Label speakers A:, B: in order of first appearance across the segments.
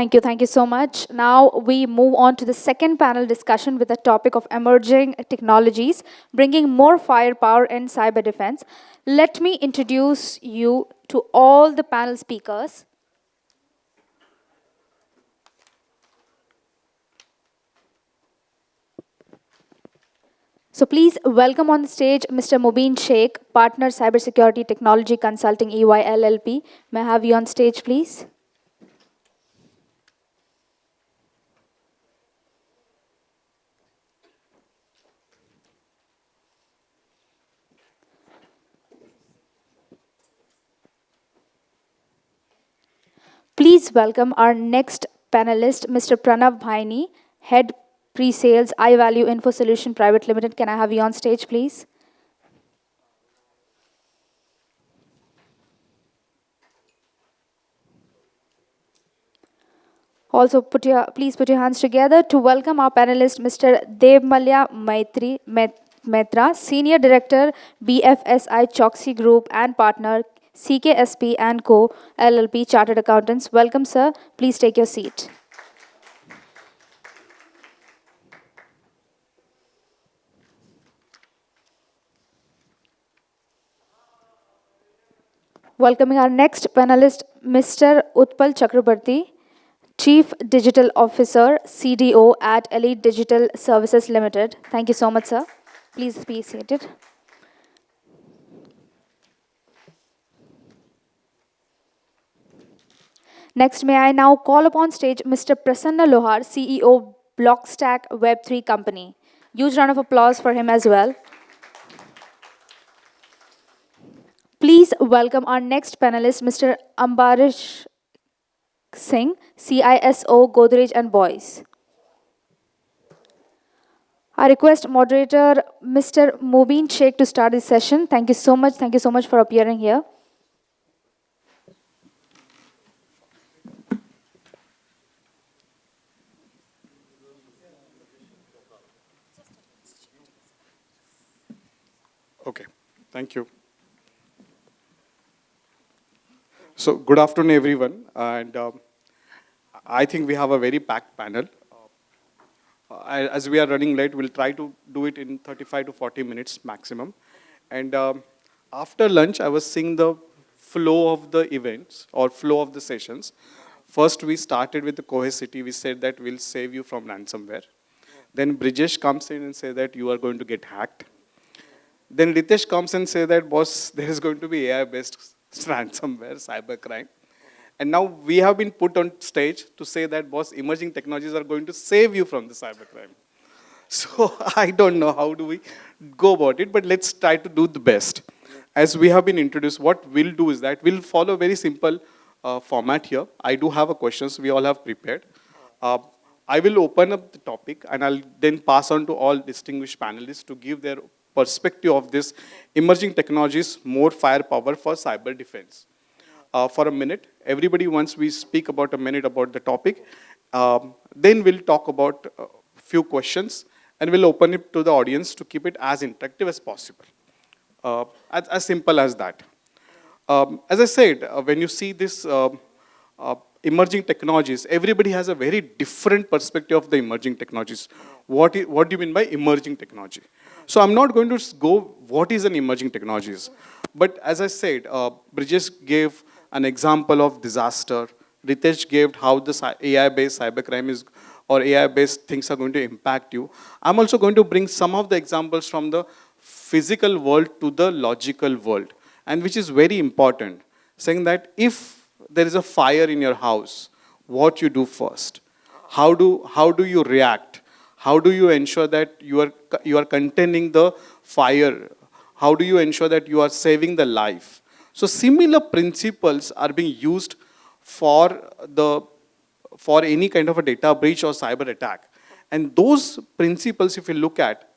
A: Thank you so much. Now we move on to the second panel discussion with the topic of emerging technologies, bringing more firepower in cyber defense. Let me introduce you to all the panel speakers. So please welcome on the stage Mr. Mubin Shaikh, Partner Cybersecurity Technology Consulting EY LLP. May I have you on stage, please? Please welcome our next panelist, Mr. Pranav Bhayani, Head Pre-Sales, iValue InfoSolution Private Limited. Can I have you on stage, please? Also, please put your hands together to welcome our panelist, Mr. Debmalya Maitra, Senior Director, BFSI Choksi Group and Partner, CKSP and Co. LLP Chartered Accountants. Welcome, sir. Please take your seat. Welcoming our next panelist, Mr. Utpal Chakraborty, Chief Digital Officer, CDO at Elite Digital Services Limited. Thank you so much, sir. Please be seated. Next, may I now call upon stage Mr. Prasanna Lohar, CEO, Blockstack Web3 Company. Huge round of applause for him as well. Please welcome our next panelist, Mr. Ambarish Singh, CISO, GOdrej and Boyce. I request moderator Mr. Mubin Shaikh to start this session. Thank you so much. Thank you so much for appearing here.
B: Okay, thank you. So good afternoon, everyone. And I think we have a very packed panel. As we are running late, we'll try to do it in 35 to 40 minutes maximum. And after lunch, I was seeing the flow of the events or flow of the sessions. First, we started with the cohesity. We said that we'll save you from ransomware. Then Brijesh comes in and say that you are going to get hacked. Then Ritesh comes and say that, boss, there is going to be AI-based ransomware, cybercrime. And now we have been put on stage to say that, boss, emerging technologies are going to save you from the cybercrime. So I don't know how do we go about it, but let's try to do the best. As we have been introduced, what we'll do is that we'll follow a very simple format here. I do have a questions we all have prepared. I will open up the topic and I'll then pass on to all distinguished panelists to give their perspective of this emerging technologies, more firepower for cyber defense. For a minute, everybody, once we speak about a minute about the topic, then we'll talk about a few questions and we'll open it to the audience to keep it as interactive as possible. As simple as that. As I said, when you see this emerging technologies, everybody has a very different perspective of the emerging technologies. What do you mean by emerging technology? So I'm not going to go what is an emerging technologies. But as I said, Brijesh gave an example of disaster. Ritesh gave how the AI-based cybercrime is, or AI-based things are going to impact you. I'm also going to bring some of the examples from the physical world to the logical world, and which is very important, saying that if there is a fire in your house, what you do first? How do you react? How do you ensure that you are containing the fire? How do you ensure that you are saving the life? So similar principles are being used for any kind of a data breach or cyber attack. And those principles, if you look at,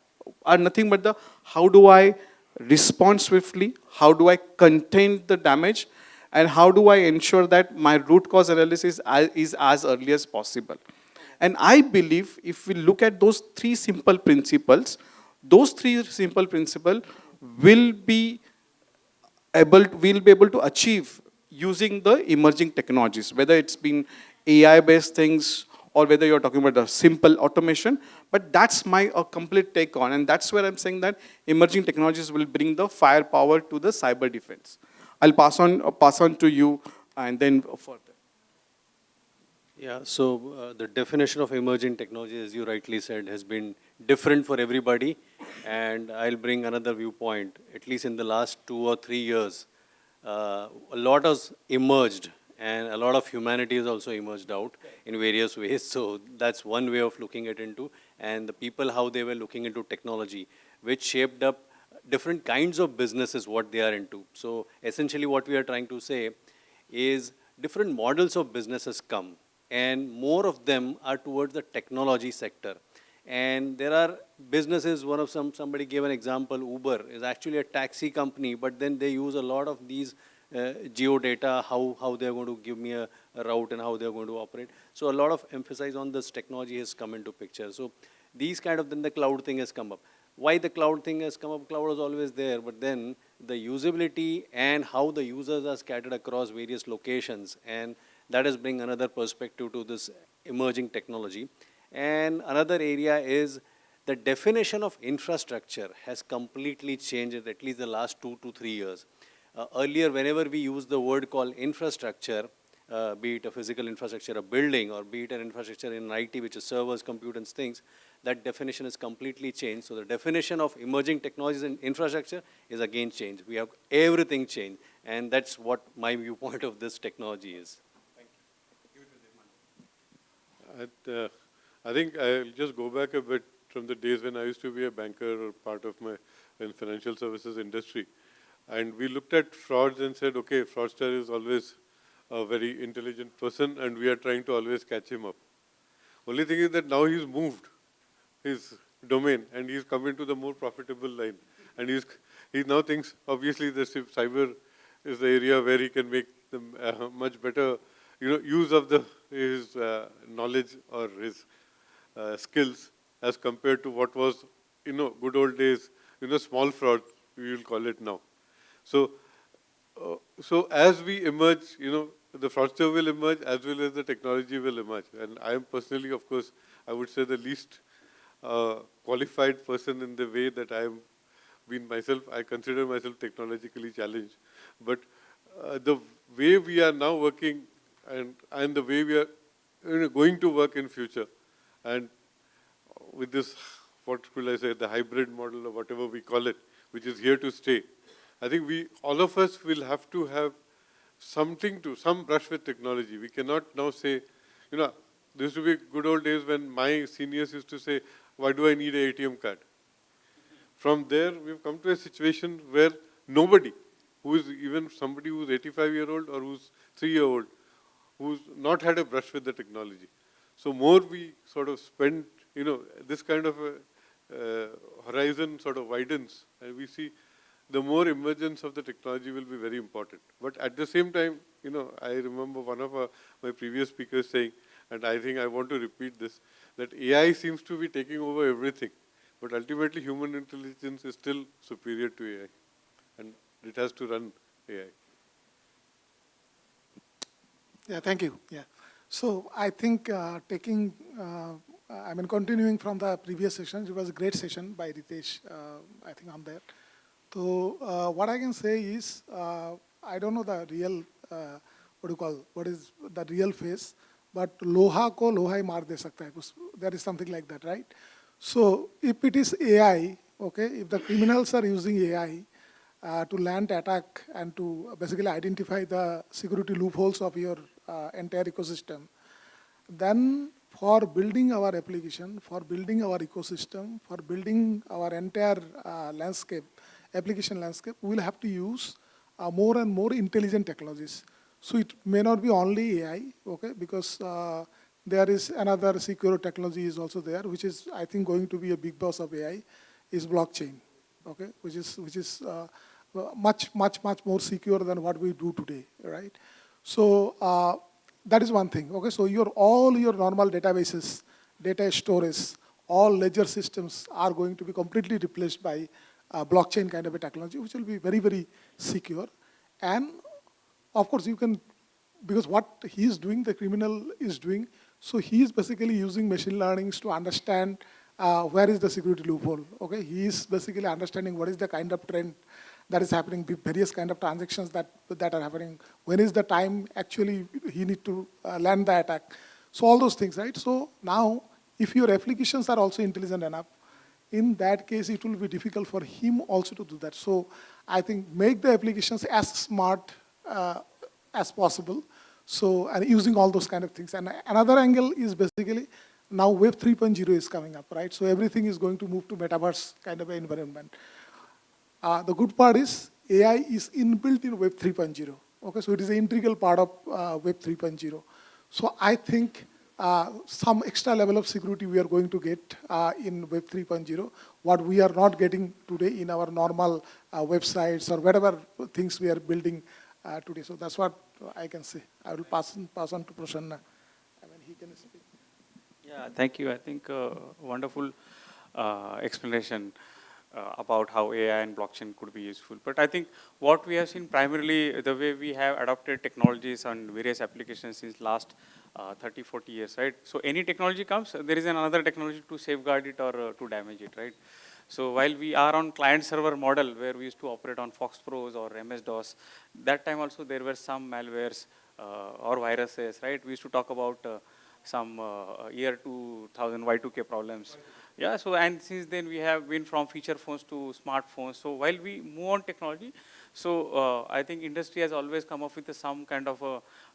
B: are nothing but the how do I respond swiftly? How do I contain the damage? And how do I ensure that my root cause analysis is as early as possible? And I believe if we look at those three simple principles, those three simple principles will be able to achieve using the emerging technologies, whether it's been AI-based things, or whether you're talking about the simple automation. But that's my complete take on, and that's where I'm saying that emerging technologies will bring the firepower to the cyber defense. I'll pass on to you, and then further.
C: Yeah, so the definition of emerging technology, as you rightly said, has been different for everybody. And I'll bring another viewpoint. At least in the last 2 or 3 years, a lot has emerged, and a lot of humanity has also emerged out in various ways. So that's one way of looking at into. And the people, how they were looking into technology, which shaped up different kinds of businesses, what they are into. So essentially what we are trying to say is different models of businesses come, and more of them are towards the technology sector. And there are businesses, somebody gave an example, Uber is actually a taxi company, but then they use a lot of these geo data, how they're going to give me a route and how they're going to operate. So a lot of emphasis on this technology has come into picture. So these kind of, then the cloud thing has come up. Why the cloud thing has come up? Cloud was always there, but then the usability and how the users are scattered across various locations, and that is bring another perspective to this emerging technology. And another area is the definition of infrastructure has completely changed at least the last 2 to 3 years. Earlier, whenever we use the word called infrastructure, be it a physical infrastructure, a building, or be it an infrastructure in IT, which is servers, computers, things, that definition is completely changed. So the definition of emerging technologies and infrastructure is again changed. We have everything changed, and that's what my viewpoint of this technology is.
D: I think I'll just go back a bit from the days when I used to be a banker or part of my in financial services industry. And we looked at frauds and said, okay, fraudster is always a very intelligent person and we are trying to always catch him up. Only thing is that now he's moved his domain and he's come into the more profitable line. And he now thinks, obviously, the cyber is the area where he can make the much better use of his knowledge or his skills as compared to what was, good old days, small fraud, we will call it now. So, so as we emerge, the fraudster will emerge as well as the technology will emerge. And I am personally, of course, I would say the least qualified person in the way that I am been myself. I consider myself technologically challenged. But the way we are now working and the way we are going to work in future, and with this, what could I say, the hybrid model or whatever we call it, which is here to stay, I think all of us will have to have some brush with technology. We cannot now say, there used to be good old days when my seniors used to say, why do I need an ATM card? From there, we've come to a situation where nobody, who is even somebody who's 85-year-old or who's 3-year-old, who's not had a brush with the technology. So more we sort of spend, this kind of a horizon sort of widens, and we see the more emergence of the technology will be very important. But at the same time, I remember one of my previous speakers saying, and I think I want to repeat this, that AI seems to be taking over everything. But ultimately, human intelligence is still superior to AI. And it has to run AI.
E: Yeah, thank you. Yeah. So I think continuing from the previous session, it was a great session by Ritesh. I think I'm there. So what I can say is, I don't know the real, what is the real face, but Loha ko Loha hi maar de sakta hai. There is something like that, right? So if it is AI, okay, if the criminals are using AI to land attack and to basically identify the security loopholes of your entire ecosystem, then for building our application, for building our ecosystem, for building our entire application landscape, we will have to use more and more intelligent technologies. So it may not be only AI, okay, because there is another secure technology is also there, which is, I think, going to be a big boss of AI, is blockchain, okay, which is much more secure than what we do today, right? So that is one thing, okay? So all your normal databases, data storage, all ledger systems are going to be completely replaced by blockchain kind of a technology, which will be very, very secure. And of course, you can because what he is doing, the criminal is doing, so he is basically using machine learnings to understand where is the security loophole. Okay, he is basically understanding what is the kind of trend that is happening, the various kind of transactions that are happening. When is the time actually he need to land the attack? So all those things, right? So now, if your applications are also intelligent enough, in that case, it will be difficult for him also to do that. So I think make the applications as smart as possible. So, and using all those kind of things. And another angle is basically now Web 3.0 is coming up, right? So everything is going to move to metaverse kind of an environment. The good part is AI is inbuilt in Web 3.0. Okay, so it is an integral part of Web 3.0. So I think some extra level of security we are going to get in Web 3.0, what we are not getting today in our normal websites or whatever things we are building today. So that's what I can say. I will pass on to Prasanna. I mean, he can speak.
F: Yeah, thank you. I think wonderful explanation about how AI and blockchain could be useful. But I think what we have seen primarily, the way we have adopted technologies and various applications since last 30, 40 years, right? So any technology comes, there is another technology to safeguard it or to damage it, right? So while we are on client-server model where we used to operate on Fox Pros or MS-DOS, that time also there were some malwares or viruses, right? We used to talk about some year 2000 Y2K problems. Yeah, so and since then we have been from feature phones to smartphones. So while we move on technology, so I think industry has always come up with some kind of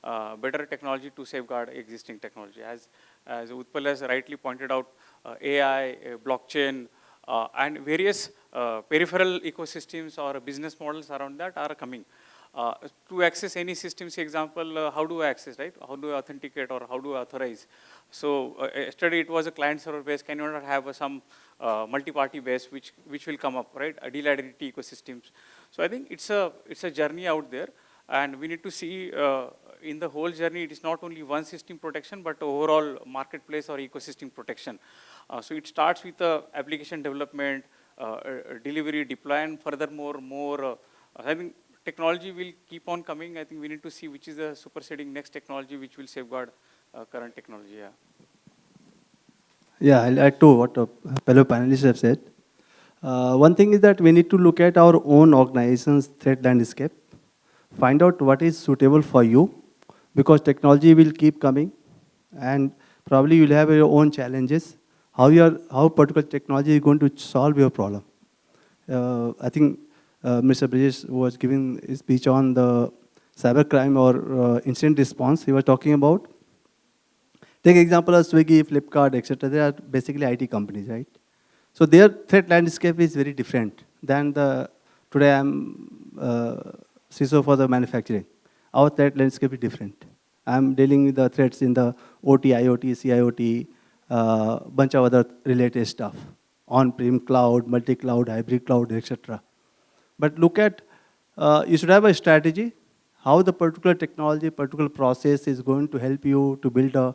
F: a better technology to safeguard existing technology. As Utpal has rightly pointed out, AI, blockchain, and various peripheral ecosystems or business models around that are coming. To access any system, say example, how do I access, right? How do I authenticate or how do I authorize? So yesterday it was a client server base. Can you not have some multi-party base which will come up, right? A deal identity ecosystems. So I think it's a journey out there, and we need to see in the whole journey it is not only one system protection but overall marketplace or ecosystem protection. So it starts with application development, delivery, deploy, and furthermore I think technology will keep on coming. I think we need to see which is the superseding next technology which will safeguard current technology. Yeah.
G: Yeah, I'll add to what fellow panelists have said. One thing is that we need to look at our own organization's threat landscape, find out what is suitable for you, because technology will keep coming, and probably you'll have your own challenges. How particular technology is going to solve your problem. I think Mr. Brajesh was giving his speech on the cybercrime or incident response he was talking about. Take example of Swiggy, Flipkart, etc. They are basically IT companies, right? So their threat landscape is very different than today I'm CISO for the manufacturing. Our threat landscape is different. I'm dealing with the threats in the OT, IoT, CIoT, bunch of other related stuff. On-prem cloud, multi-cloud, hybrid cloud, etc. But look at, you should have a strategy, how the particular technology, particular process is going to help you to build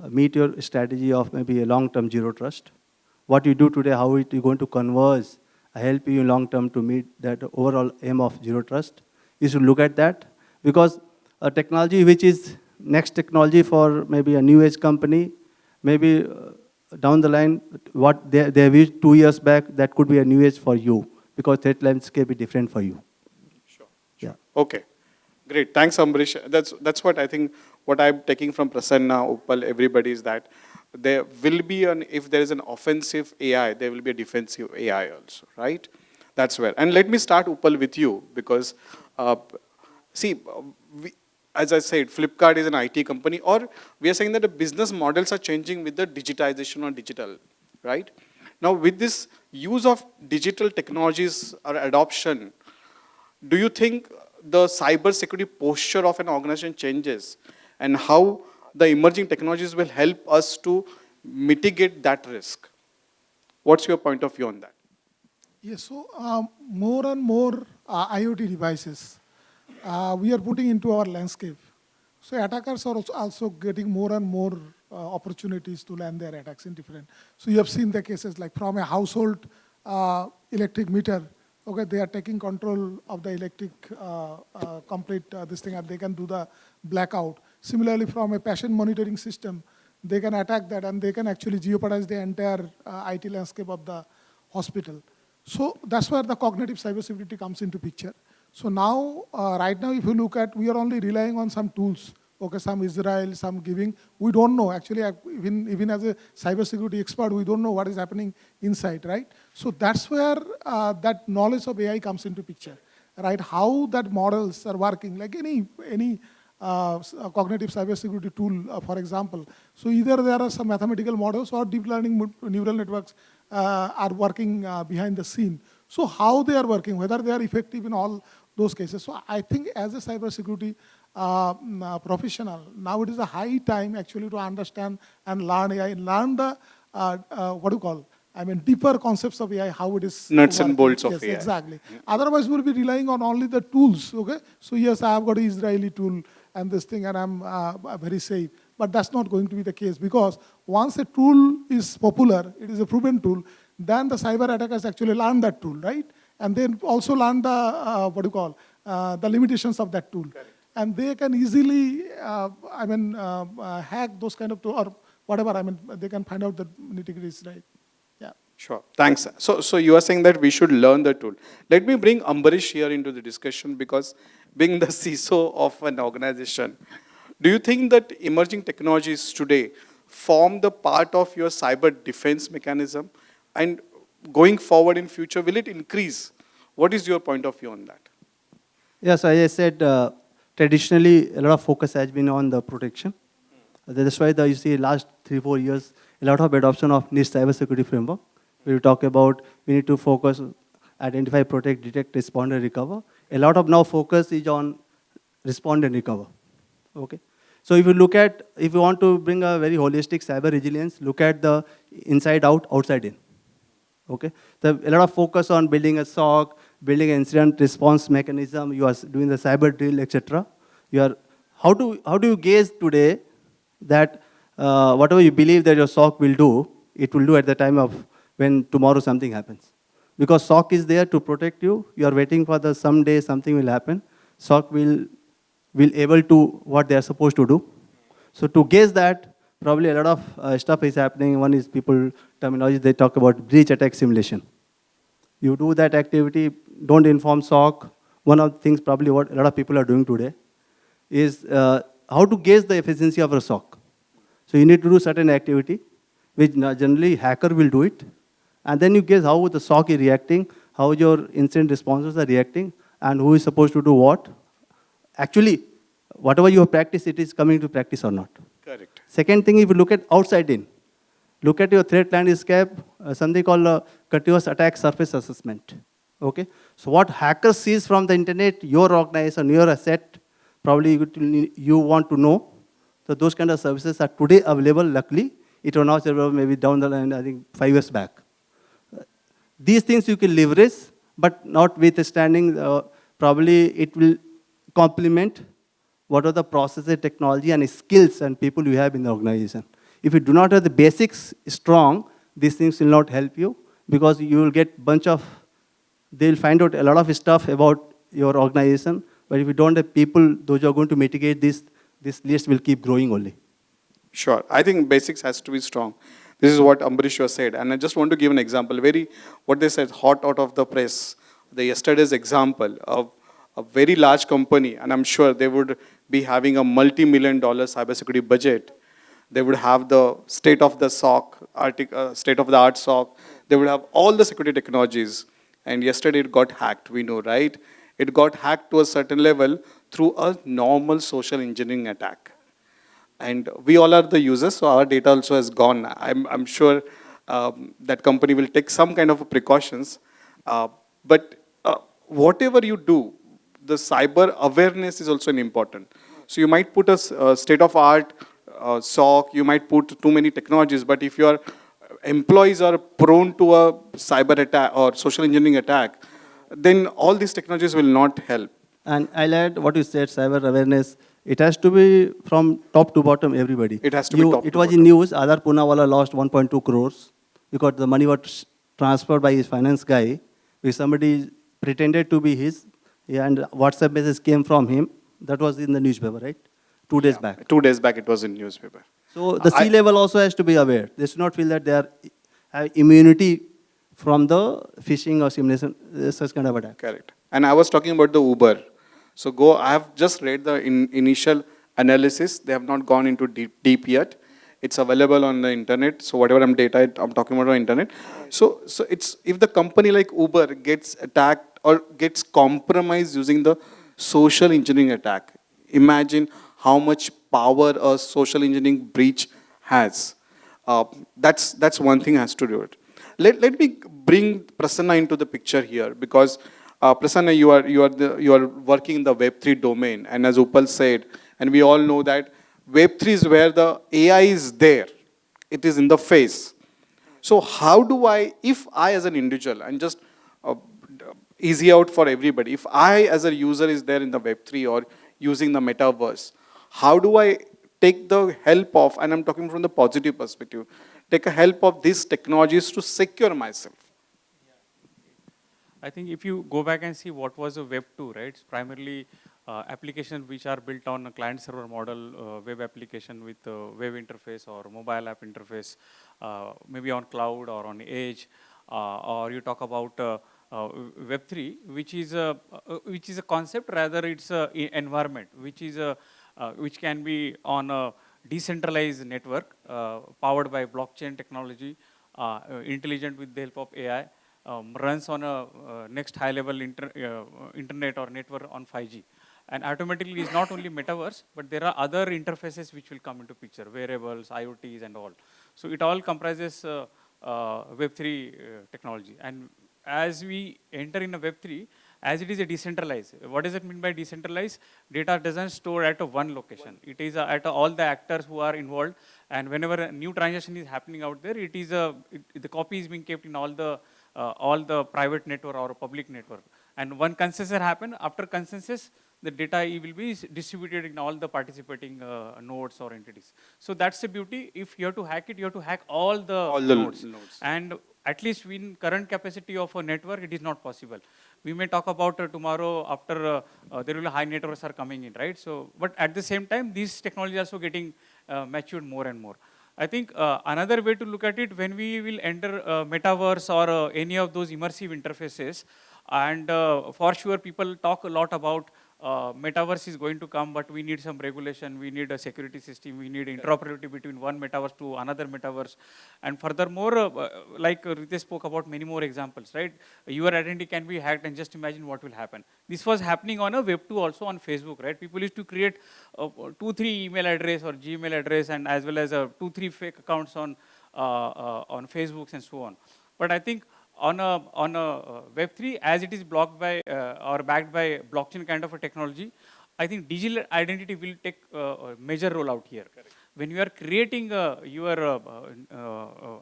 G: meet your strategy of maybe a long-term zero trust. What you do today, how it is going to converge, help you long-term to meet that overall aim of zero trust. You should look at that, because a technology which is next technology for maybe a new age company, maybe down the line, what they used 2 years back, that could be a new age for you, because threat landscape is different for you.
B: Sure. Yeah. Okay. Great. Thanks, Ambarish. That's what I think. What I'm taking from Prasanna, Utpal, everybody is that there will be if there is an offensive AI, there will be a defensive AI also, right? That's where. And let me start, Utpal, with you, because see, as I said, Flipkart is an IT company, or we are saying that the business models are changing with the digitization or digital, right? Now, with this use of digital technologies or adoption, do you think the cybersecurity posture of an organization changes, and how the emerging technologies will help us to mitigate that risk? What's your point of view on that?
E: Yes, so more and more IoT devices we are putting into our landscape. So attackers are also getting more and more opportunities to land their attacks in different. So you have seen the cases like from a household electric meter Okay, they are taking control of the electric complete this thing, and they can do the blackout. Similarly, from a patient monitoring system, they can attack that, and they can actually jeopardize the entire IT landscape of the hospital. So that's where the cognitive cybersecurity comes into picture. So now, right now, if you look at, we are only relying on some tools. Okay, some Israel, some giving. We don't know. Actually, even as a cybersecurity expert, we don't know what is happening inside, right? So that's where that knowledge of AI comes into picture, right? How that models are working, like any cognitive cybersecurity tool, for example. So either there are some mathematical models or deep learning neural networks are working behind the scene. So how they are working, whether they are effective in all those cases. So I think as a cybersecurity professional, now it is a high time actually to understand and learn AI, learn the, deeper concepts of AI, how it is
B: Nuts and
E: working.
B: bolts of
E: Yes,
B: AI.
E: exactly. Otherwise, we'll be relying on only the tools, okay? So yes, I have got an Israeli tool and this thing, and I'm very safe. But that's not going to be the case, because once a tool is popular, it is a proven tool, then the cyber attackers actually learn that tool, right? And then also learn the, the limitations of that tool. Correct. And they can easily, hack those kind of tools, or whatever, they can find out the nitty-gritties, right? Yeah.
B: Sure. Thanks. So you are saying that we should learn the tool. Let me bring Ambarish here into the discussion, because being the CISO of an organization, do you think that emerging technologies today form the part of your cyber defense mechanism? And going forward in future, will it increase? What is your point of view on that?
G: Yes, as I said, traditionally, a lot of focus has been on the protection. That's why you see last 3-4 years, a lot of adoption of niche cybersecurity framework. We talk about we need to focus, identify, protect, detect, respond, and recover. A lot of now focus is on respond and recover. Okay. So if you look at, if you want to bring a very holistic cyber resilience, look at the inside out, outside in. Okay. So a lot of focus on building a SOC, building an incident response mechanism. You are doing the cyber drill, etc. How do you gauge today that whatever you believe that your SOC will do, it will do at the time of when tomorrow something happens? Because SOC is there to protect you. You are waiting for the someday something will happen. SOC will able to what they are supposed to do. So to gauge that, probably a lot of stuff is happening. One is people terminology, they talk about breach attack simulation. You do that activity, don't inform SOC. One of the things probably what a lot of people are doing today is how to gauge the efficiency of a SOC. So you need to do certain activity, which generally hacker will do it. And then you gauge how the SOC is reacting, how your incident responses are reacting, and who is supposed to do what. Actually, whatever you have practiced, it is coming to practice or not.
B: Correct.
G: Second thing, if you look at outside in, look at your threat landscape, something called continuous attack surface assessment. Okay? So what hacker sees from the internet, your organization, your asset, probably you want to know. So those kind of services are today available, luckily. It was not available maybe down the line, I think 5 years back. These things you can leverage, but notwithstanding, probably it will complement what are the processes, technology, and skills and people you have in the organization. If you do not have the basics strong, these things will not help you, because you will get bunch of, they will find out a lot of stuff about your organization, but if you don't have people, those who are going to mitigate this list will keep growing only.
B: Sure. I think basics has to be strong. This is what Ambarish was said. And I just want to give an example, what they said, hot out of the press. The yesterday's example of a very large company, and I'm sure they would be having a multi-million-dollar cybersecurity budget. They would have the state of the SOC, state-of-the-art SOC. They would have all the security technologies. And yesterday it got hacked, we know, right? It got hacked to a certain level through a normal social engineering attack. And we all are the users, so our data also has gone. I'm sure that company will take some kind of precautions. But whatever you do, the cyber awareness is also important. So you might put a state-of-art SOC, you might put too many technologies, but if your employees are prone to a cyber attack or social engineering attack, then all these technologies will not help.
G: And I'll add what you said, cyber awareness. It has to be from top to bottom, everybody.
B: It has to be top to bottom.
G: It was in news, Adar Poonawala lost 1.2 crores because the money was transferred by his finance guy, which somebody pretended to be his, and WhatsApp message came from him. That was in the newspaper, right? 2 days back.
B: 2 days back it was in newspaper.
G: So the
B: I-
G: C-level also has to be aware. They should not feel that they are have immunity from the phishing or simulation, such kind of attack.
B: Correct. And I was talking about the Uber. So I have just read the initial analysis. They have not gone into deep yet. It's available on the internet. So whatever I'm talking about on internet. So it's, if the company like Uber gets attacked or gets compromised using the social engineering attack, imagine how much power a social engineering breach has. That's one thing has to do it. Let me bring Prasanna into the picture here, because Prasanna, you are working in the Web3 domain, and as Utpal said, and we all know that Web3 is where the AI is there. It is in the face. So how do I, if I as an individual, and just uh, easy out for everybody, if I as a user is there in the Web3 or using the metaverse, how do I take the help of, and I'm talking from the positive perspective, take a help of these technologies to secure myself?
F: I think if you go back and see what was a Web 2, right? It's primarily applications which are built on a client-server model, web application with web interface or mobile app interface, maybe on cloud or on edge, or you talk about Web 3, which is a concept, rather it's a environment, which can be on a decentralized network powered by blockchain technology, intelligent with the help of AI. Runs on a next high-level internet or network on 5G. And automatically is not only metaverse, but there are other interfaces which will come into picture, wearables, IoTs and all. So it all comprises Web3 technology. And as we enter in a Web3, as it is a decentralized, what does it mean by decentralized? Data doesn't store at a one location. It is at all the actors who are involved. And whenever a new transaction is happening out there, the copy is being kept in all the private network or public network. And one consensus happen, after consensus, the data will be distributed in all the participating nodes or entities. So that's the beauty. If you have to hack it, you have to hack all the nodes. And at least in current capacity of a network, it is not possible. We may talk about tomorrow after there will be high networks are coming in, right? So, but at the same time, these technologies are also getting matured more and more. I think another way to look at it, when we will enter metaverse or any of those immersive interfaces, and for sure people talk a lot about metaverse is going to come, but we need some regulation, we need a security system, we need interoperability between one metaverse to another metaverse. And furthermore, like Ritesh spoke about many more examples, right? Your identity can be hacked, and just imagine what will happen. This was happening on a Web 2 also on Facebook, right? People used to create 2-3 email address or Gmail address, and as well as 2-3 fake accounts on Facebook and so on. But I think on a Web3, as it is blocked by or backed by blockchain kind of a technology, I think digital identity will take a major role out here. Correct. When you are creating your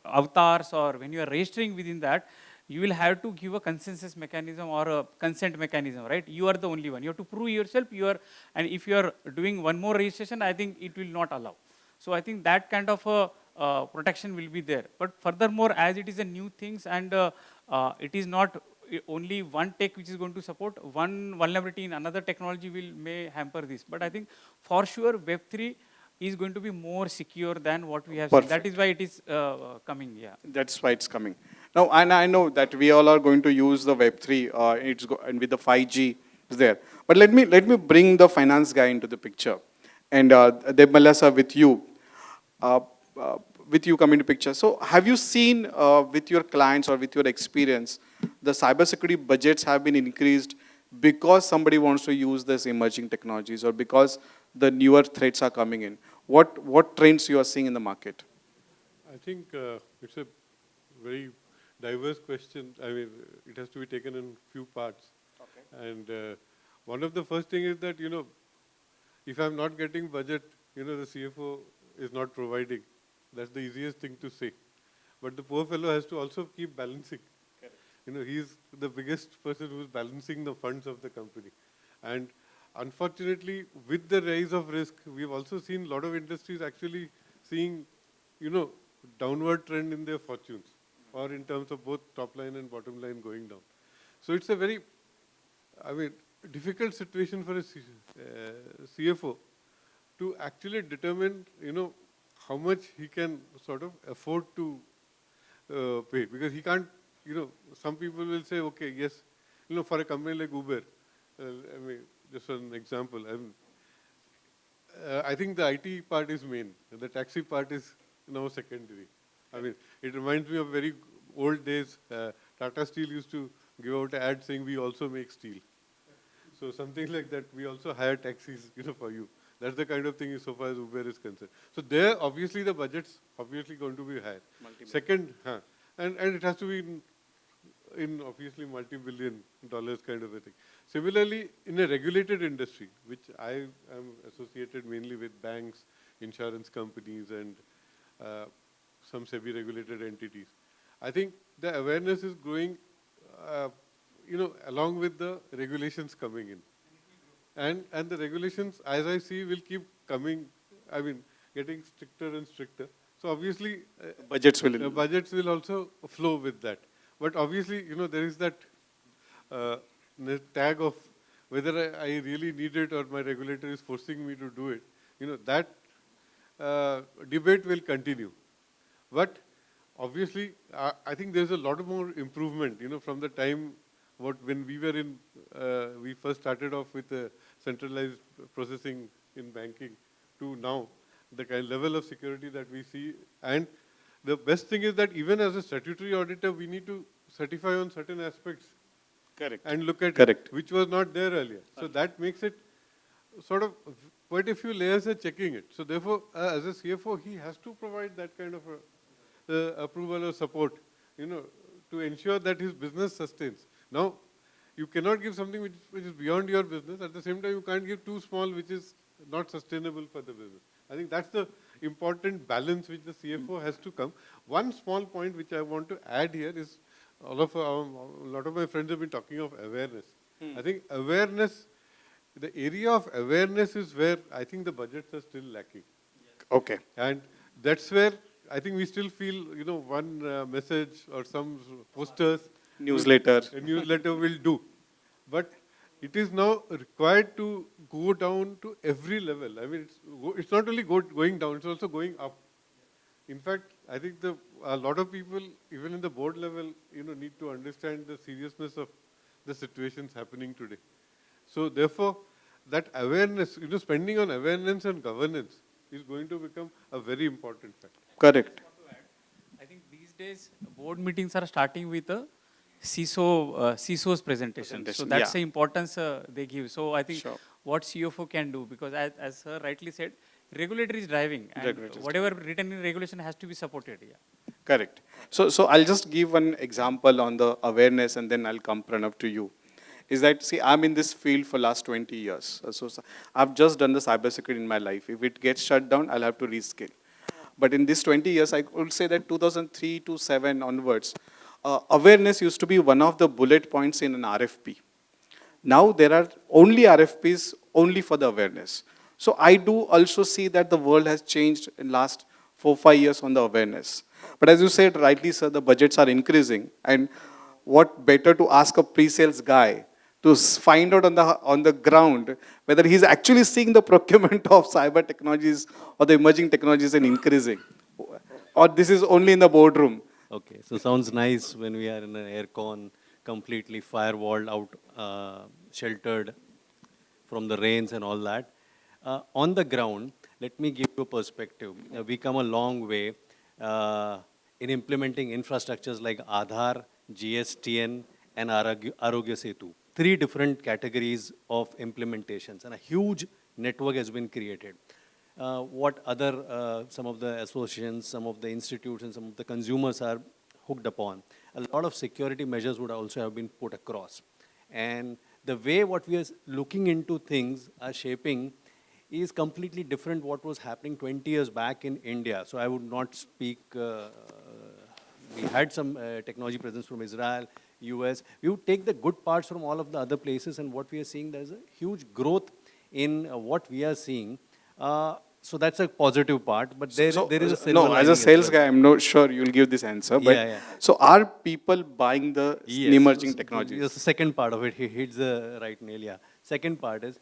F: avatars, or when you are registering within that, you will have to give a consensus mechanism or a consent mechanism, right? You are the only one. You have to prove yourself. And if you are doing one more registration, I think it will not allow. So I think that kind of protection will be there. But furthermore, as it is a new things, and it is not only one tech which is going to support, one vulnerability in another technology may hamper this. But I think for sure Web3 is going to be more secure than what we have seen. That is why it is coming, yeah.
B: That's why it's coming. Now, and I know that we all are going to use the Web3, and with the 5G is there. But let me bring the finance guy into the picture. And Debmalya sir, with you come into picture. So have you seen with your clients or with your experience, the cybersecurity budgets have been increased because somebody wants to use this emerging technologies, or because the newer threats are coming in? What trends you are seeing in the market?
D: I think it's a very diverse question. I mean, it has to be taken in few parts. Okay. And one of the first thing is that, if I'm not getting budget, the CFO is not providing. That's the easiest thing to say. But the poor fellow has to also keep balancing. Correct. He's the biggest person who's balancing the funds of the company. And unfortunately, with the rise of risk, we've also seen a lot of industries actually seeing, downward trend in their fortunes, or in terms of both top line and bottom line going down. So it's a very I mean, difficult situation for a CFO to actually determine, how much he can sort of afford to pay. Because he can't, some people will say, okay, yes, for a company like Uber, I mean, just an example, I think the IT part is main, and the taxi part is now secondary. I mean, it reminds me of very old days. Tata Steel used to give out an ad saying, we also make steel. So something like that, we also hire taxis, for you. That's the kind of thing so far as Uber is concerned. So there, obviously, the budget's obviously going to be higher. Second, and it has to be in obviously multi-billion dollars kind of a thing. Similarly, in a regulated industry, which I am associated mainly with banks, insurance companies, and some SEBI-regulated entities, I think the awareness is growing, along with the regulations coming in. And the regulations, as I see, will keep coming, getting stricter and stricter. So obviously,
B: Budgets will.
D: budgets will also flow with that. But obviously, there is that tag of whether I really need it or my regulator is forcing me to do it. That debate will continue. But obviously, I think there's a lot more improvement, from the time when we were in, we first started off with centralized processing in banking to now, the kind of level of security that we see. And the best thing is that even as a statutory auditor, we need to certify on certain aspects.
B: Correct.
D: And look at
B: Correct.
D: it, which was not there earlier. So that makes it sort of quite a few layers are checking it. So therefore, as a CFO, he has to provide that kind of approval or support, to ensure that his business sustains. Now, you cannot give something which is beyond your business. At the same time, you can't give too small, which is not sustainable for the business. I think that's the important balance which the CFO has to come. One small point which I want to add here is, a lot of my friends have been talking of awareness. I think awareness, the area of awareness is where I think the budgets are still lacking.
B: Okay.
D: And that's where I think we still feel, one message or some posters.
B: Newsletter.
D: A newsletter will do. But it is now required to go down to every level. I mean, it's not only going down, it's also going up. In fact, I think a lot of people, even in the board level, need to understand the seriousness of the situations happening today. So therefore, that awareness, spending on awareness and governance is going to become a very important factor.
B: Correct.
F: I think these days board meetings are starting with a CISO's presentation. So that's the importance they give. So I think what CFO can do, because as sir rightly said, regulator is driving, and whatever written in regulation has to be supported. Yeah.
B: Correct. So I'll just give one example on the awareness, and then I'll come, Pranav, to you. Is that, see, I'm in this field for last 20 years. So I've just done the cybersecurity in my life. If it gets shut down, I'll have to reskill. But in these 20 years, I would say that 2003 to 7 onwards, awareness used to be one of the bullet points in an RFP. Now there are only RFPs only for the awareness. So I do also see that the world has changed in last 4-5 years on the awareness. But as you said rightly, sir, the budgets are increasing. And what better to ask a pre-sales guy to find out on the ground whether he's actually seeing the procurement of cyber technologies or the emerging technologies and increasing. Or this is only in the boardroom.
C: Okay, so sounds nice when we are in an aircon, completely firewalled out, sheltered from the rains and all that. On the ground, let me give you a perspective. We come a long way in implementing infrastructures like Aadhaar, GSTN, and Arogya Setu. 3 different categories of implementations, and a huge network has been created. What other, some of the associations, some of the institutions, some of the consumers are hooked upon. A lot of security measures would also have been put across. And the way what we are looking into things are shaping is completely different what was happening 20 years back in India. So I would not speak, we had some technology presence from Israel, US. We would take the good parts from all of the other places, and what we are seeing, there is a huge growth in what we are seeing. So that's a positive part, but there is a silver
B: no, as
C: lining
B: a sales
C: well.
B: guy, I'm not sure you'll give this answer. But
C: Yeah, yeah.
B: so are people buying the
C: Yes.
B: emerging
C: So the
B: technologies?
C: second part of it, he hits the right nail, yeah. Second part is,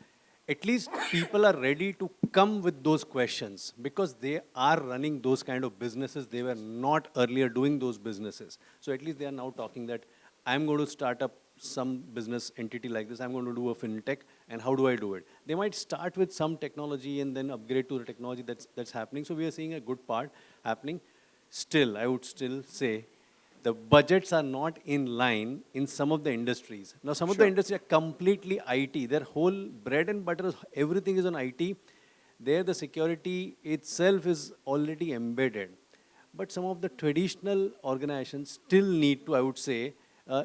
C: at least people are ready to come with those questions because they are running those kind of businesses. They were not earlier doing those businesses. So at least they are now talking that I'm going to start up some business entity like this. I'm going to do a fintech, and how do I do it? They might start with some technology and then upgrade to the technology that's happening. So we are seeing a good part happening. Still, I would still say the budgets are not in line in some of the industries. Now, some of the industries are completely IT. Their whole bread and butter, everything is on IT. There, the security itself is already embedded. But some of the traditional organizations still need to, I would say,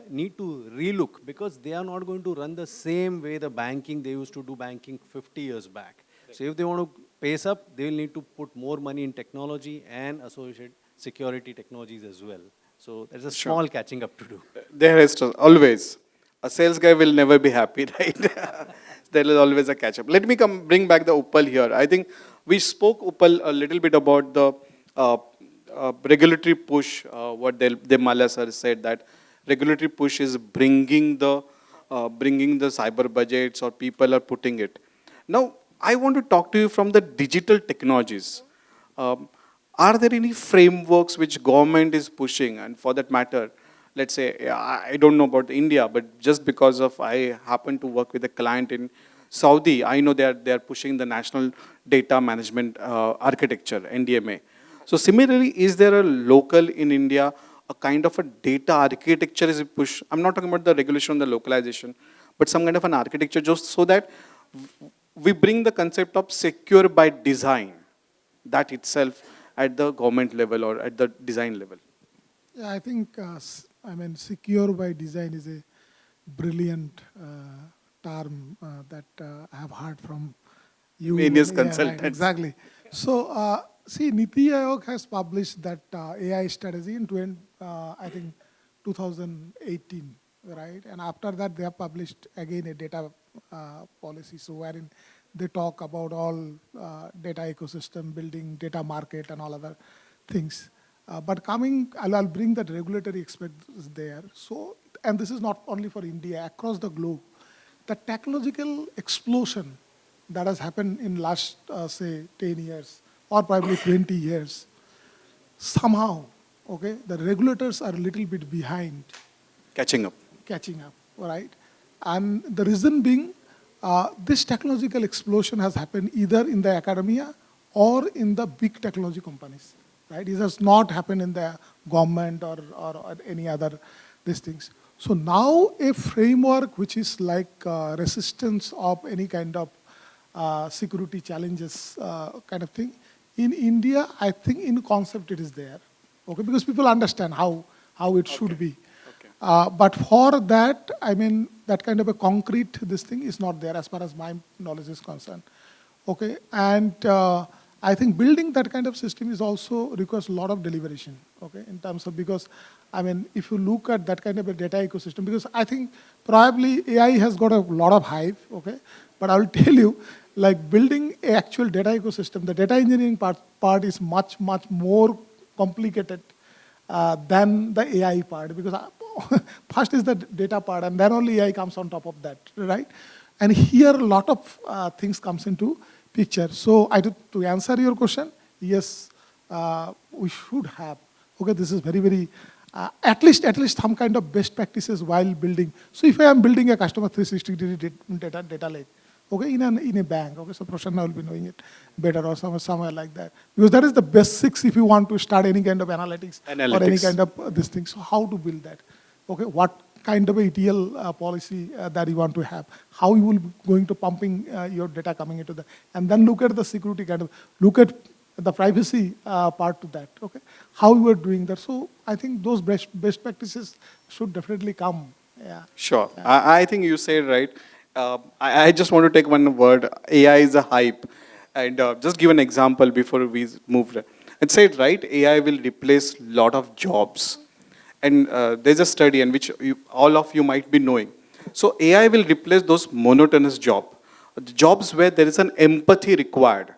C: need to relook because they are not going to run the same way the banking, they used to do banking 50 years back. So if they want to pace up, they will need to put more money in technology and associated security technologies as well. So there's a small catching up to do.
B: There is always. A sales guy will never be happy, right? There is always a catch up. Let me bring back the Utpal here. I think we spoke, Utpal, a little bit about the regulatory push, what Debmalya sir said, that regulatory push is bringing the cyber budgets, or people are putting it. Now, I want to talk to you from the digital technologies. Um, are there any frameworks which government is pushing? And for that matter, let's say, I don't know about India, but just because of I happen to work with a client in Saudi, I know they are pushing the National Data Management Architecture, NDMA. So similarly, is there a local in India, a kind of a data architecture is pushed? I'm not talking about the regulation, the localization, but some kind of an architecture just so that we bring the concept of secure by design, that itself at the government level or at the design level.
E: Yeah, I think, secure by design is a brilliant term that I have heard from you.
B: Various
E: Yeah,
B: consultants.
E: right, exactly. So, see, Niti Aayog has published that AI strategy in, I think, 2018, right? And after that, they have published again a data policy, so wherein they talk about all data ecosystem, building data market and all other things. But I'll bring that regulatory aspect there. So, and this is not only for India, across the globe, the technological explosion that has happened in last, say, 10 years or probably 20 years, somehow, okay, the regulators are a little bit behind
B: Catching up.
E: right? And the reason being, this technological explosion has happened either in the academia or in the big technology companies, right? It has not happened in the government or any other these things. So now a framework which is like resistance of any kind of security challenges kind of thing, in India, I think in concept it is there, okay, because people understand how it should be. But for that, that kind of a concrete this thing is not there as far as my knowledge is concerned. Okay, and I think building that kind of system is also requires a lot of deliberation, okay, in terms of, because, if you look at that kind of a data ecosystem, because I think probably AI has got a lot of hype, okay, but I will tell you, like building an actual data ecosystem, the data engineering part is much, much more complicated than the AI part, because first is the data part and then only AI comes on top of that, right? And here a lot of things comes into picture. So to answer your question, yes, we should have, okay, this is very, very, at least some kind of best practices while building. So if I am building a customer 360 data lake, okay, in a bank, okay, so Prasanna will be knowing it better or somewhere like that. Because that is the basics if you want to start any kind of analytics. Or any kind of this thing. So how to build that? Okay, what kind of a ETL policy that you want to have? How you will be going to pumping your data coming into that? And then look at the security kind of, look at the privacy part to that, okay? How you are doing that. So I think those best practices should definitely come. Yeah.
B: Sure. Yeah. I think you said right. I just want to take one word. AI is a hype. And just give an example before we move. It said, right, AI will replace a lot of jobs. And there's a study in which all of you might be knowing. So AI will replace those monotonous jobs where there is an empathy required.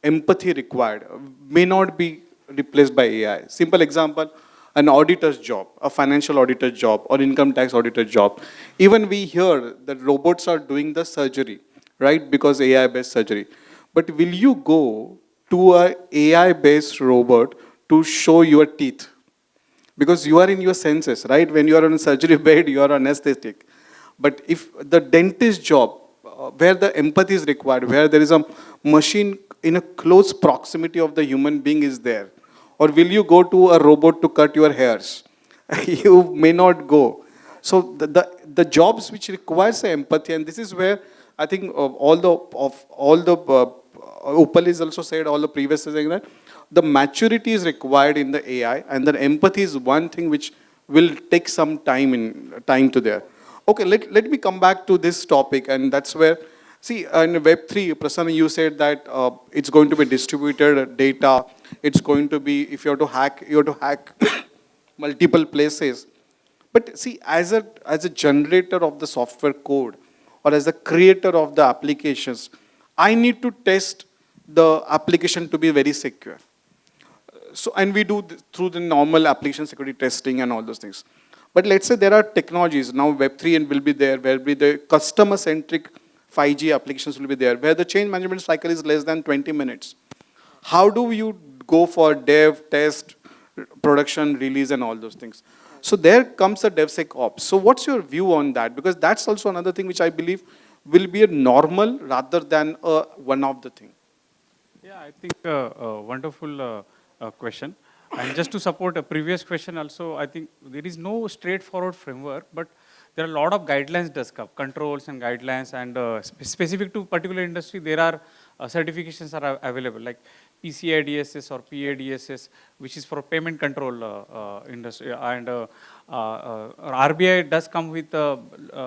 B: empathy required may not be replaced by AI. Simple example, an auditor's job, a financial auditor's job, or income tax auditor's job. Even we hear that robots are doing the surgery, right? Because AI-based surgery. But will you go to a AI-based robot to show your teeth? Because you are in your senses, right? When you are on a surgery bed, you are anesthetic. But if the dentist job, where the empathy is required, where there is a machine in a close proximity of the human being is there, or will you go to a robot to cut your hairs? You may not go. So the jobs which requires empathy, and this is where I think all the Utpal is also said, all the previous is saying that the maturity is required in the AI, and the empathy is one thing which will take some time to there. Okay, let me come back to this topic, and that's where, see, in Web3, Prasanna, you said that it's going to be distributed data, it's going to be, if you have to hack multiple places. But see, as a generator of the software code, or as a creator of the applications, I need to test the application to be very secure. So, and we do through the normal application security testing and all those things. But let's say there are technologies, now Web3 and will be there, where be the customer-centric 5G applications will be there, where the change management cycle is less than 20 minutes. How do you go for dev, test, production, release, and all those things? So there comes the DevSecOps. So what's your view on that? Because that's also another thing which I believe will be a normal rather than a one of the thing.
F: Yeah, I think wonderful question. And just to support a previous question also, I think there is no straightforward framework, but there are a lot of guidelines does come, controls and guidelines, and specific to particular industry, there are certifications are available, like PCI DSS or PA DSS, which is for payment control industry, and RBI does come with,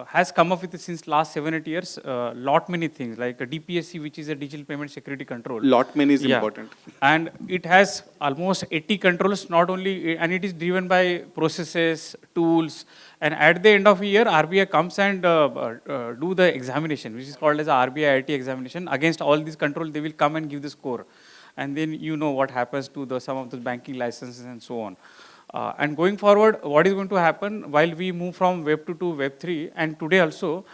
F: has come up with since last 7-8 years, lot many things, like a DPSC, which is a digital payment security control.
B: Lot many is important.
F: And it has almost 80 controls, not only, and it is driven by processes, tools, and at the end of the year, RBI comes and do the examination, which is called as a RBI IT examination. Against all these controls, they will come and give the score. And then you know what happens to some of the banking licenses and so on. And going forward, what is going to happen while we move from Web 2 to Web 3, and today also,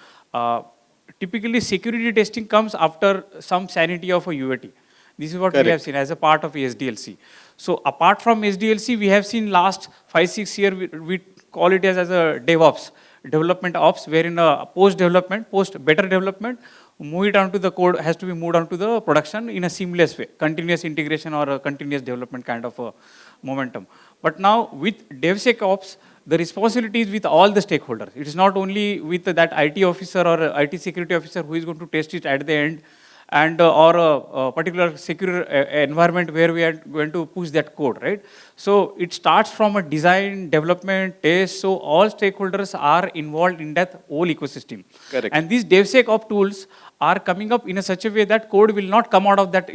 F: typically security testing comes after some sanity of a UAT. This is what we have seen as a part of SDLC. So apart from SDLC, we have seen last 5-6 years, we call it as a DevOps, development ops, wherein post-development, better development, move it onto the code, has to be moved onto the production in a seamless way, continuous integration or a continuous development kind of a momentum. But now with DevSecOps, the responsibility is with all the stakeholders. It is not only with that IT officer or IT security officer who is going to test it at the end, and or a particular secure environment where we are going to push that code, right? So it starts from a design, development, test, so all stakeholders are involved in that whole ecosystem.
B: Correct.
F: And these DevSecOps tools are coming up in a such a way that code will not come out of that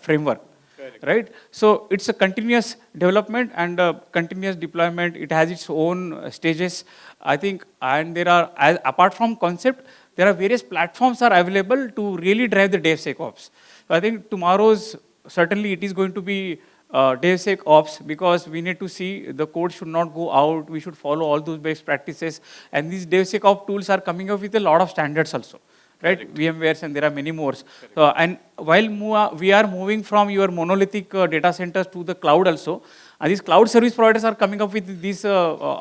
F: framework. Correct. Right? So it's a continuous development and continuous deployment. It has its own stages, I think, and there are, apart from concept, there are various platforms are available to really drive the DevSecOps. So I think tomorrow's, certainly it is going to be DevSecOps, because we need to see the code should not go out, we should follow all those best practices, and these DevSecOps tools are coming up with a lot of standards also, right? Correct. VMwares, and there are many more. And while we are moving from your monolithic data centers to the cloud also, and these cloud service providers are coming up with these DevSecOps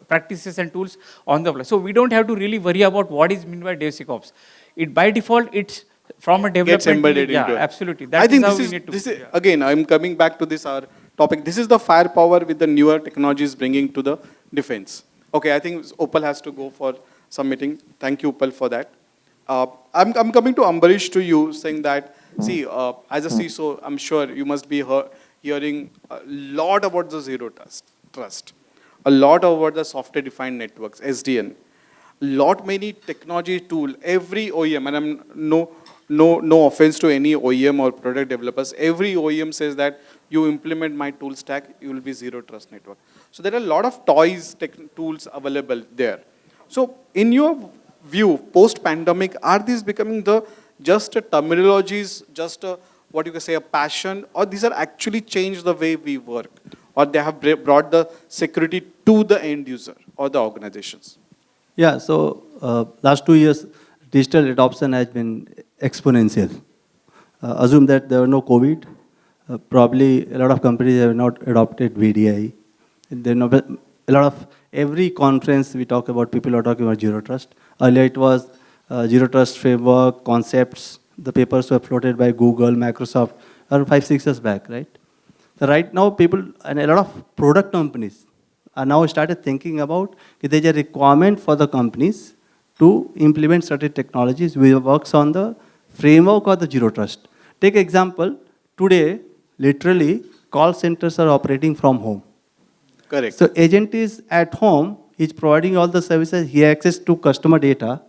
F: practices and tools on the fly. So we don't have to really worry about what is meant by DevSecOps. It by default, it's from a development.
B: Gets embedded into it.
F: Absolutely.
B: I think this is again, I'm coming back to this our topic. This is the firepower with the newer technologies bringing to the defense. Okay, I think Utpal has to go for some meeting. Thank you, Utpal, for that. I'm coming to Ambarish, to you, saying that, see, as a CISO, I'm sure you must be hearing a lot about the zero trust, a lot about the software-defined networks, SDN, lot many technology tool, every OEM, and I'm no offense to any OEM or product developers, every OEM says that you implement my tool stack, you will be zero trust network. So there are a lot of tools available there. So in your view, post-pandemic, are these becoming the just a terminologies, just a, what you can say, a passion, or these are actually changed the way we work, or they have brought the security to the end user or the organizations?
G: Yeah, so last 2 years, digital adoption has been exponential. Assume that there were no COVID, probably a lot of companies have not adopted VDI. There are a lot of, every conference we talk about, people are talking about Zero Trust. Earlier it was Zero Trust framework, concepts, the papers were floated by Google, Microsoft, around 5, 6 years back, right? So right now people, and a lot of product companies are now started thinking about if there's a requirement for the companies to implement certain technologies which works on the framework of the Zero Trust. Take example, today, literally, call centers are operating from home.
B: Correct.
G: So agent is at home, he's providing all the services, he has access to customer data.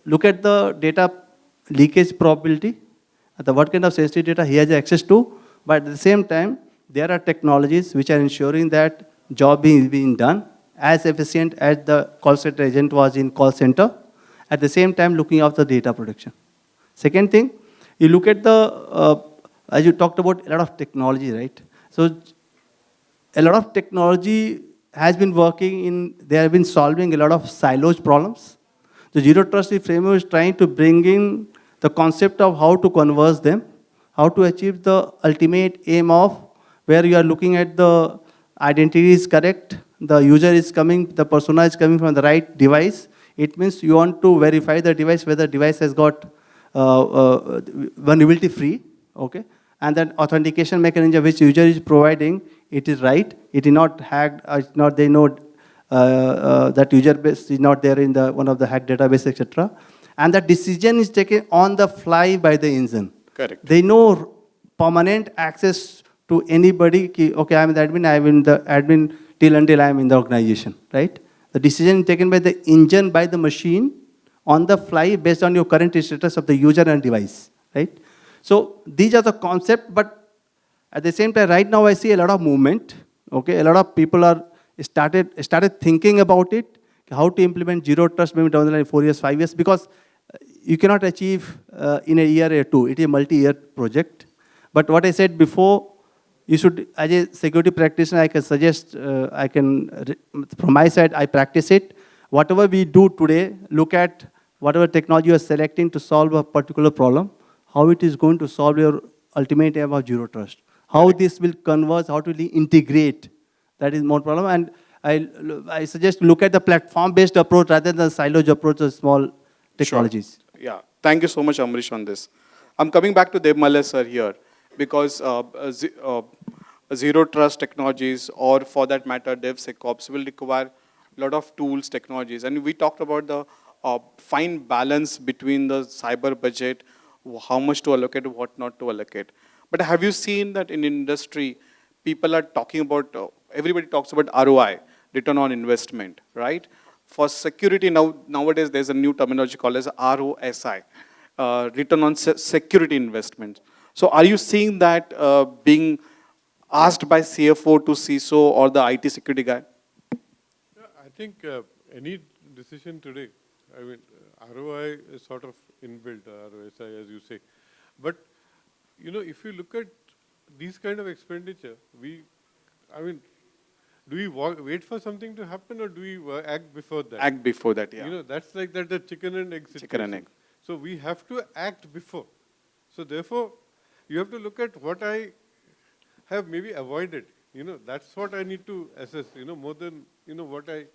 G: Look at the data leakage probability, what kind of sensitive data he has access to, but at the same time, there are technologies which are ensuring that job is being done as efficient as the call center agent was in call center, at the same time looking after data protection. Second thing, you look at the, as you talked about, a lot of technology, right? So a lot of technology has been working in, they have been solving a lot of silos problems. The Zero Trust framework is trying to bring in the concept of how to converse them, how to achieve the ultimate aim of where you are looking at the identity is correct, the user is coming, the persona is coming from the right device. It means you want to verify the device whether the device has got vulnerability free, okay? And then authentication mechanism which user is providing, it is right, it is not hacked, it's not, they know that user base is not there in the one of the hacked database, etc. And the decision is taken on the fly by the engine.
B: Correct.
G: They know permanent access to anybody, okay, I'm the admin till until I'm in the organization, right? The decision is taken by the engine, by the machine, on the fly based on your current status of the user and device, right? So these are the concepts, but at the same time, right now I see a lot of movement, okay? A lot of people are started thinking about it, how to implement Zero Trust maybe down the line 4 years, 5 years, because you cannot achieve in a year or two. It is a multi-year project. But what I said before, you should, as a security practitioner, I can suggest, from my side, I practice it. Whatever we do today, look at whatever technology you are selecting to solve a particular problem, how it is going to solve your ultimate aim of Zero Trust. How this will converge, how to really integrate, that is more problem. And I suggest look at the platform-based approach rather than the siloed approach of small technologies.
B: Sure. Yeah, thank you so much, Ambarish, on this. I'm coming back to Debmalya, sir, here, because Zero Trust technologies, or for that matter, DevSecOps, will require a lot of tools, technologies. And we talked about the fine balance between the cyber budget, how much to allocate, what not to allocate. But have you seen that in industry, people are talking about, everybody talks about ROI, return on investment, right? For security, nowadays there's a new terminology called as ROSI, return on security investment. So are you seeing that being asked by CFO to CISO or the IT security guy?
D: Yeah, I think any decision today, I mean, ROI is sort of inbuilt, ROSI, as you say. But, you know, if you look at these kind of expenditure, do we wait for something to happen, or do we act before that?
B: Act before that, yeah.
D: You know, that's like that the chicken and egg situation.
B: Chicken and egg.
D: So we have to act before. So therefore, you have to look at what I have maybe avoided. You know, that's what I need to assess, you know, more than, you know, what I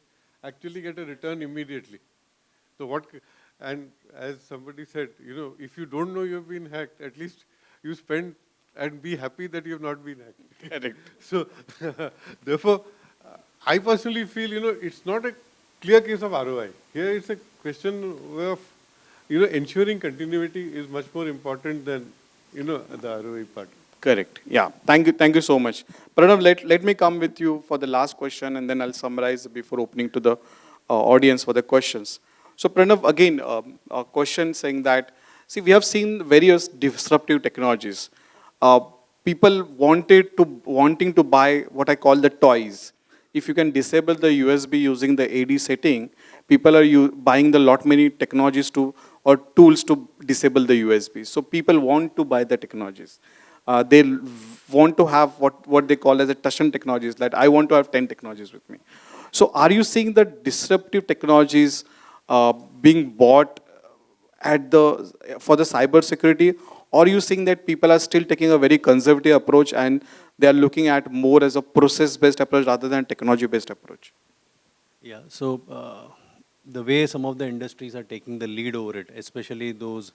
D: actually get a return immediately. So and as somebody said, you know, if you don't know you've been hacked, at least you spend and be happy that you have not been hacked.
B: Correct.
D: So therefore, I personally feel, you know, it's not a clear case of ROI. Here it's a question of, you know, ensuring continuity is much more important than, you know, the ROI part.
B: Correct. Yeah. Thank you so much. Pranav, let me come with you for the last question, and then I'll summarize before opening to the audience for the questions. So Pranav, again, a question saying that, see, we have seen various disruptive technologies. People wanting to buy what I call the toys. If you can disable the USB using the AD setting, people are buying the lot many technologies to or tools to disable the USB. So people want to buy the technologies. They want to have what they call as a Tushan technologies, that I want to have 10 technologies with me. So are you seeing the disruptive technologies being bought for the cyber security, or are you seeing that people are still taking a very conservative approach and they are looking at more as a process-based approach rather than technology-based approach?
C: Yeah, so the way some of the industries are taking the lead over it, especially those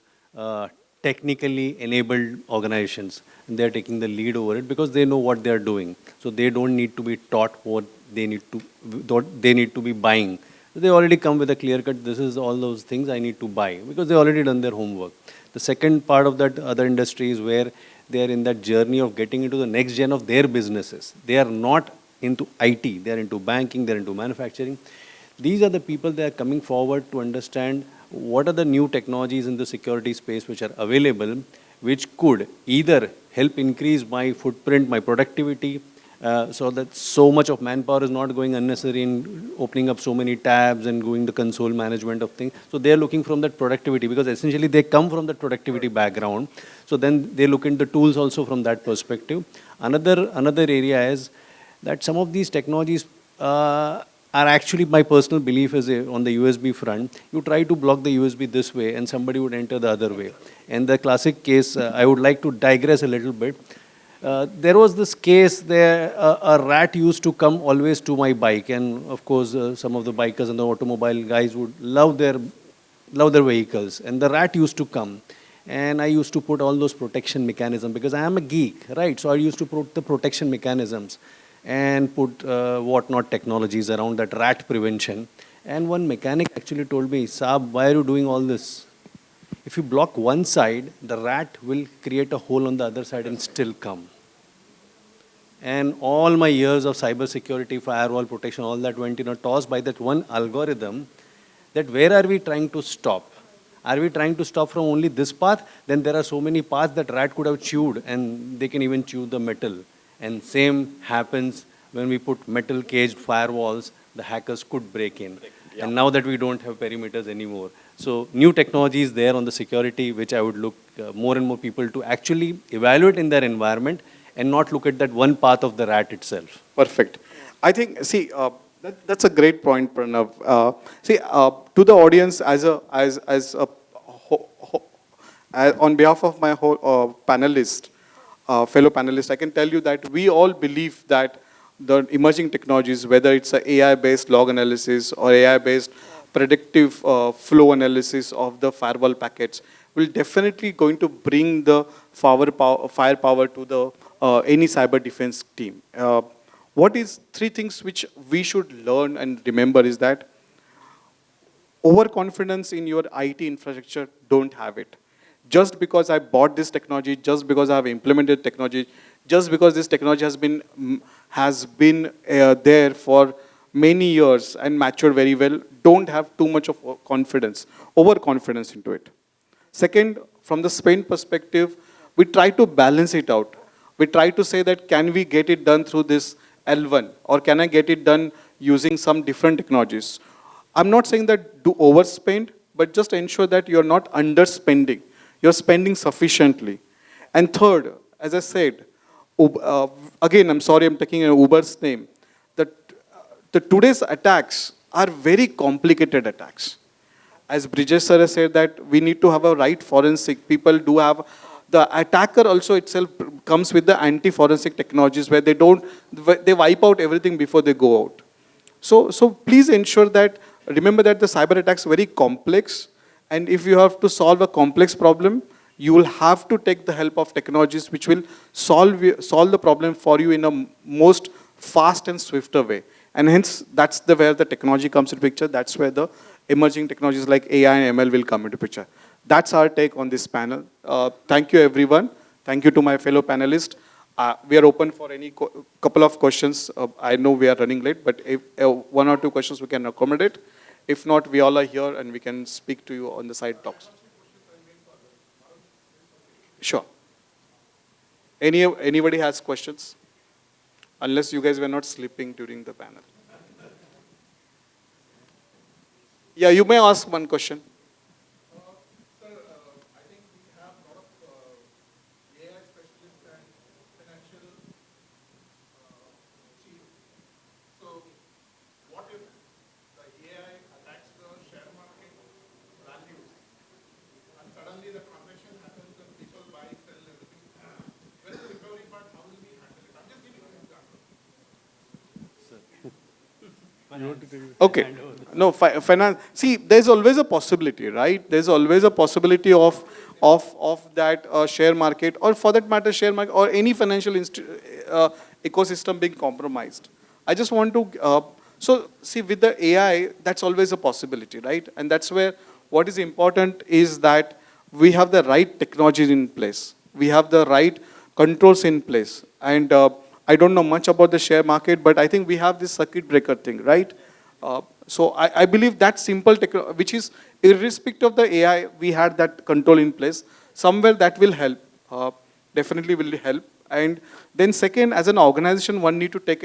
C: technically enabled organizations, they're taking the lead over it because they know what they're doing. So they don't need to be taught what they need to be buying. They already come with a clear cut, this is all those things I need to buy, because they already done their homework. The second part of that other industry is where they are in that journey of getting into the next gen of their businesses. They are not into IT, they are into banking, they are into manufacturing. These are the people that are coming forward to understand what are the new technologies in the security space which are available, which could either help increase my footprint, my productivity, so that so much of manpower is not going unnecessary in opening up so many tabs and doing the console management of things. So they're looking from that productivity, because essentially they come from that productivity background. So then they look into tools also from that perspective. Another area is that some of these technologies are actually, my personal belief is on the USB front, you try to block the USB this way and somebody would enter the other way. And the classic case, I would like to digress a little bit. There was this case there, a rat used to come always to my bike, and of course some of the bikers and the automobile guys would love their vehicles, and the rat used to come. And I used to put all those protection mechanisms, because I am a geek, right? So I used to put the protection mechanisms and put whatnot technologies around that rat prevention. And one mechanic actually told me, Saab, why are you doing all this? If you block one side, the rat will create a hole on the other side and still come. And all my years of cybersecurity, firewall protection, all that went in a toss by that one algorithm, that where are we trying to stop? Are we trying to stop from only this path? Then there are so many paths that rat could have chewed, and they can even chew the metal. And same happens when we put metal caged firewalls, the hackers could break in. Yeah. And now that we don't have perimeters anymore. So new technologies there on the security, which I would look more and more people to actually evaluate in their environment and not look at that one path of the rat itself.
B: Perfect. I think, see, that's a great point, Pranav. To the audience, on behalf of my whole fellow panelists, I can tell you that we all believe that the emerging technologies, whether it's a AI-based log analysis or AI-based predictive flow analysis of the firewall packets, will definitely going to bring the firepower to the any cyber defense team. What is three things which we should learn and remember is that overconfidence in your IT infrastructure, don't have it. Just because I bought this technology, just because I have implemented technology, just because this technology has been there for many years and matured very well, don't have too much of confidence, overconfidence into it. Second, from the spend perspective, we try to balance it out. We try to say that, can we get it done through this L1, or can I get it done using some different technologies? I'm not saying that do overspend, but just ensure that you're not underspending. You're spending sufficiently. And third, as I said, again, I'm sorry, I'm taking an Uber's name, that the today's attacks are very complicated attacks. As Brijesh sir has said that we need to have a right forensic. People do have, the attacker also itself comes with the anti-forensic technologies where they wipe out everything before they go out. So please ensure that, remember that the cyber attacks are very complex, and if you have to solve a complex problem, you will have to take the help of technologies which will solve the problem for you in a most fast and swifter way. And hence, that's where the technology comes into picture. That's where the emerging technologies like AI and ML will come into picture. That's our take on this panel. Thank you, everyone. Thank you to my fellow panelists. We are open for any couple of questions. I know we are running late, but if one or two questions we can accommodate. If not, we all are here and we can speak to you on the side talks. Sure. Anybody has questions? Unless you guys were not sleeping during the panel. Yeah, you may ask one question. Okay. No, finance. See, there's always a possibility, right? There's always a possibility of that share market, or for that matter, share market, or any financial ecosystem being compromised. I just want to. So, see, with the AI, that's always a possibility, right? And that's where what is important is that we have the right technologies in place. We have the right controls in place. And I don't know much about the share market, but I think we have this circuit breaker thing, right? So I believe that simple which is irrespective of the AI, we had that control in place. Somewhere that will help, definitely will help. And then second, as an organization, one need to take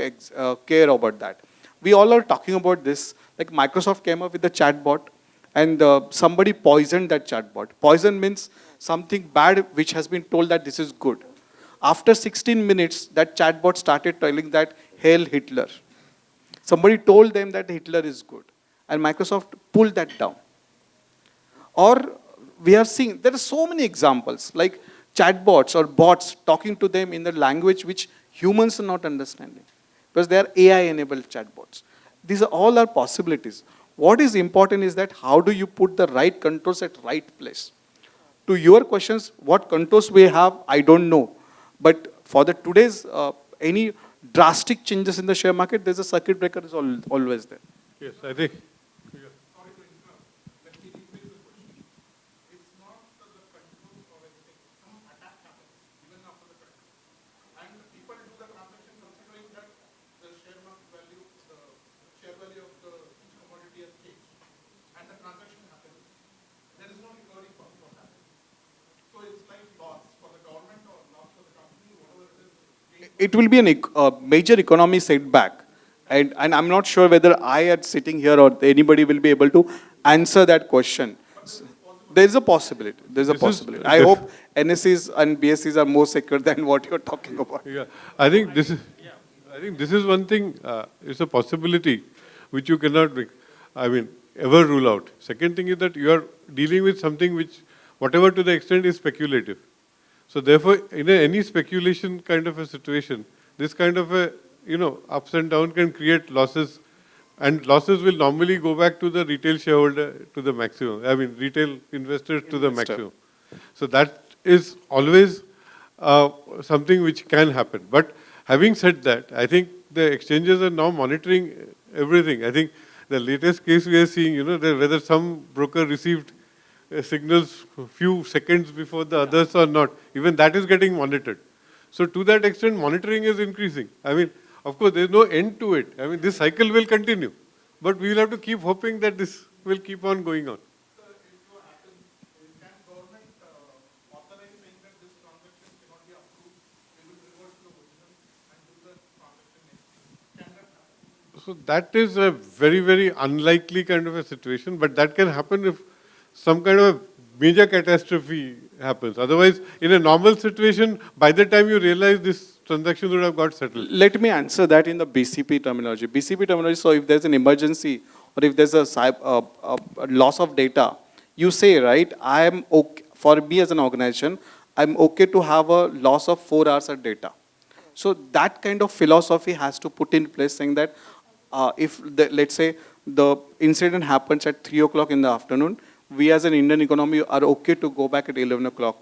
B: care about that. We all are talking about this, like Microsoft came up with the chatbot, and somebody poisoned that chatbot. Poison means something bad which has been told that this is good. After 16 minutes, that chatbot started telling that, "Hail Hitler." Somebody told them that Hitler is good. And Microsoft pulled that down. Or we are seeing, there are so many examples, like chatbots or bots talking to them in the language which humans are not understanding. Because they are AI-enabled chatbots. These are all are possibilities. What is important is that how do you put the right controls at right place? To your questions, what controls we have, I don't know. But for the today's, any drastic changes in the share market, there's a circuit breaker is always there.
D: Yes, I think.
B: It will be a major economy setback. And I'm not sure whether I am sitting here or anybody will be able to answer that question. There's a possibility. There's a possibility. I hope NSEs and BSEs are more secure than what you're talking about.
D: Yeah, I think this is. I think this is one thing. It's a possibility which you cannot, ever rule out. Second thing is that you are dealing with something which, whatever to the extent, is speculative. So therefore, in any speculation kind of a situation, this kind of a, ups and downs can create losses, and losses will normally go back to the retail shareholder to the maximum. Retail investors to the maximum. So that is always something which can happen. But having said that, I think the exchanges are now monitoring everything. I think the latest case we are seeing, whether some broker received signals few seconds before the others or not, even that is getting monitored. So to that extent, monitoring is increasing. Of course, there is no end to it. This cycle will continue. But we will have to keep hoping that this will keep on going on. So that is a very, very unlikely kind of a situation, but that can happen if some kind of a major catastrophe happens. Otherwise, in a normal situation, by the time you realize this transaction would have got settled.
B: Let me answer that in the BCP terminology. BCP terminology, so if there's an emergency or if there's a loss of data, you say, right, I am okay, for me as an organization, I'm okay to have a loss of 4 hours of data. So that kind of philosophy has to put in place, saying that if, let's say, the incident happens at 3 o'clock in the afternoon, we as an Indian economy are okay to go back at 11 o'clock.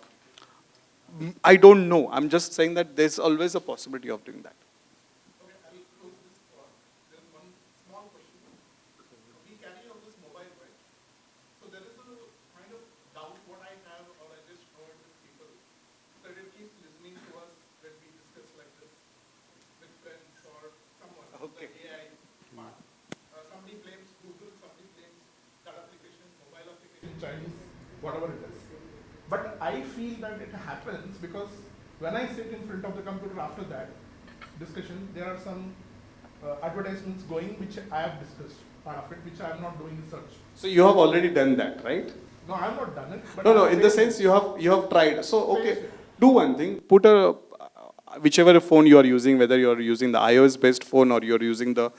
B: I don't know. I'm just saying that there's always a possibility of doing that.
E: Okay, I will close this part. There is one small question. We carry out this mobile, right? So there is a kind of doubt what I have, or I just heard with people, that it keeps listening to us when we discuss like this with friends or someone.
B: Okay.
E: The AI part. Somebody blames Google, somebody blames that application, mobile application, Chinese, whatever it is. But I feel that it happens because when I sit in front of the computer after that discussion, there are some advertisements going which I have discussed, part of it, which I am not doing research.
B: So you have already done that, right?
E: No, I have not done it. But
B: No, in the sense you have tried. So okay, do one thing. Put a whichever phone you are using, whether you are using the iOS-based phone or you are using the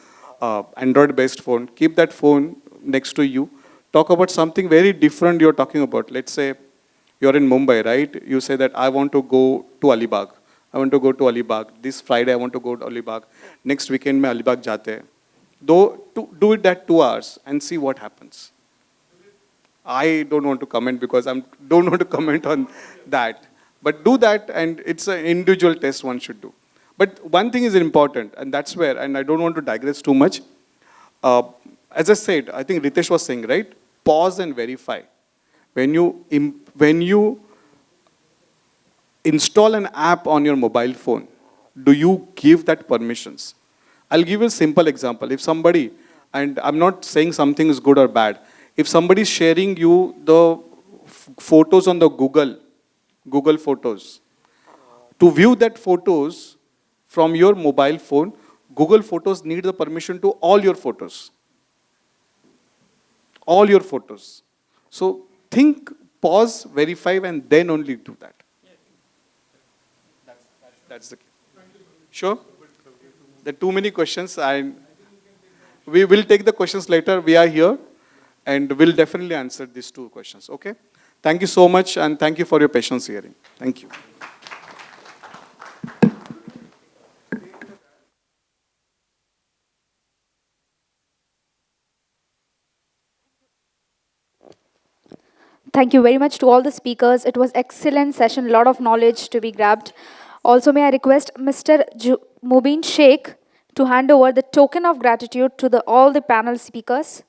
B: Android-based phone, keep that phone next to you. Talk about something very different you're talking about. Let's say you're in Mumbai, right? You say that I want to go to Alibag. I want to go to Alibag. This Friday I want to go to Alibag. Next weekend mein Alibag jate. Do it that 2 hours and see what happens. I don't want to comment because I don't want to comment on that. But do that, and it's an individual test one should do. But one thing is important, and that's where, and I don't want to digress too much. Uh, as I said, I think Ritesh was saying, right? Pause and verify. When you install an app on your mobile phone, do you give that permissions? I'll give you a simple example. If somebody, and I'm not saying something is good or bad, if somebody is sharing you the photos on the Google Photos, to view that photos from your mobile phone, Google Photos need the permission to all your photos. All your photos. So think, pause, verify, and then only do that. That's the key. Sure? There are too many questions, and we will take the questions later. We are here, and we'll definitely answer these 2 questions. Okay? Thank you so much, and thank you for your patience hearing. Thank you.
A: Thank you very much to all the speakers. It was excellent session, lot of knowledge to be grabbed. Also, may I request Mr. Mubin Shaikh to hand over the token of gratitude to all the panel speakers.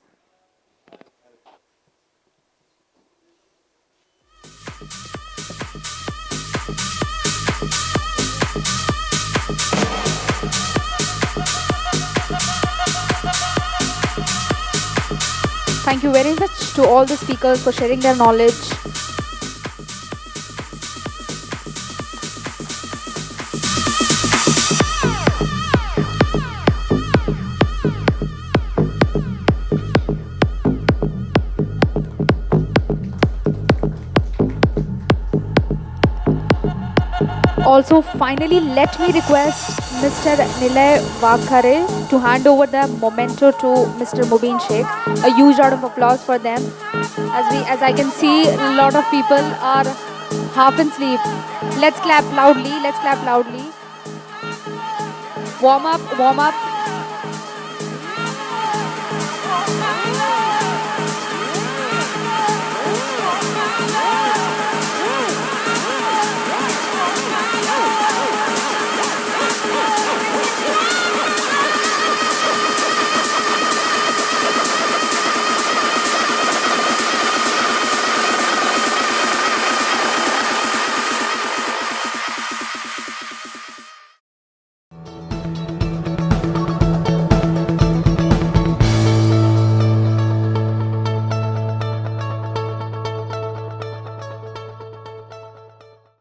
A: Thank you very much to all the speakers for sharing their knowledge. Also, finally, let me request Mr. Nilay Vakhare to hand over the memento to Mr. Mubin Shaikh. A huge round of applause for them. As I can see, a lot of people are half in sleep. Let's clap loudly. Let's clap loudly. Warm up, warm up.